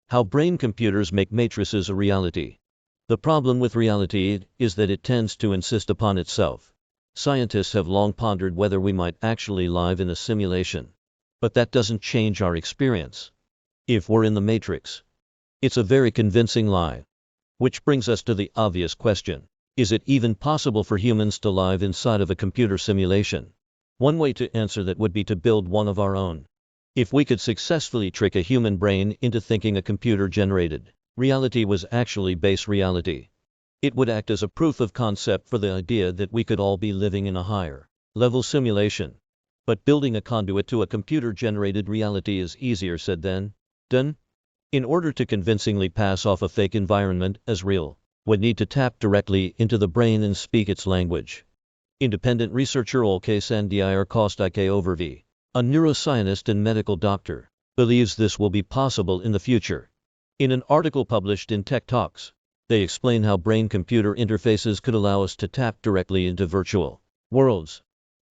How brain computers make matrices a reality. The problem with reality is that it tends to insist upon itself. Scientists have long pondered whether we might actually live in a simulation. But that doesn't change our experience. If we're in the matrix, it's a very convincing lie. Which brings us to the obvious question. Is it even possible for humans to live inside of a computer simulation? One way to answer that would be to build one of our own. If we could successfully trick a human brain into thinking a computer-generated reality was actually base reality, it would act as a proof of concept for the idea that we could all be living in a higher-level simulation. But building a conduit to a computer-generated reality is easier said than done. In order to convincingly pass off a fake environment as real, would need to tap directly into the brain and speak its language. Independent researcher Oleksandir Kostikov, a neuroscientist and medical doctor, believes this will be possible in the future. In an article published in Tech Talks, they explain how brain-computer interfaces could allow us to tap directly into virtual worlds.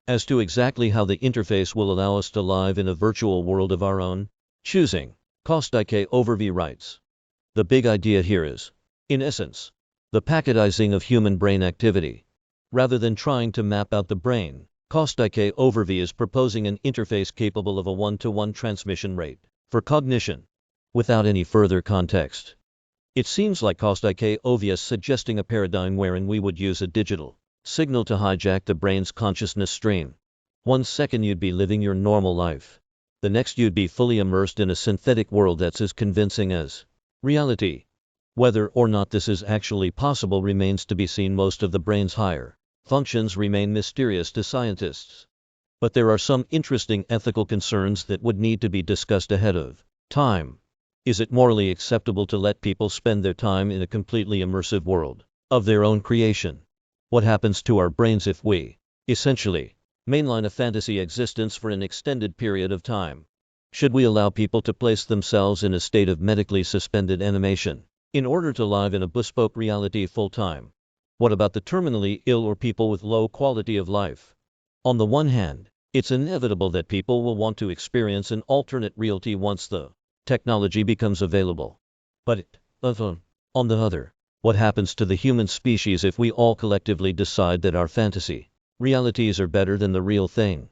As to exactly how the interface will allow us to live in a virtual world of our own choosing, Kostikov writes, the big idea here is, in essence, the packetizing of human brain activity. Rather than trying to map out the brain, Kostikov is proposing an interface capable of a one-to-one transmission rate for cognition. Without any further context, it seems like Kostikov is suggesting a paradigm wherein we would use a digital signal to hijack the brain's consciousness stream. 1 second you'd be living your normal life. The next you'd be fully immersed in a synthetic world that's as convincing as reality. Whether or not this is actually possible remains to be seen. Most of the brain's higher functions remain mysterious to scientists. But there are some interesting ethical concerns that would need to be discussed ahead of time. Is it morally acceptable to let people spend their time in a completely immersive world of their own creation? What happens to our brains if we, essentially, mainline a fantasy existence for an extended period of time? Should we allow people to place themselves in a state of medically suspended animation in order to live in a bespoke reality full-time? What about the terminally ill or people with low quality of life? On the one hand, it's inevitable that people will want to experience an alternate reality once the technology becomes available. But on the other, what happens to the human species if we all collectively decide that our fantasy realities are better than the real thing?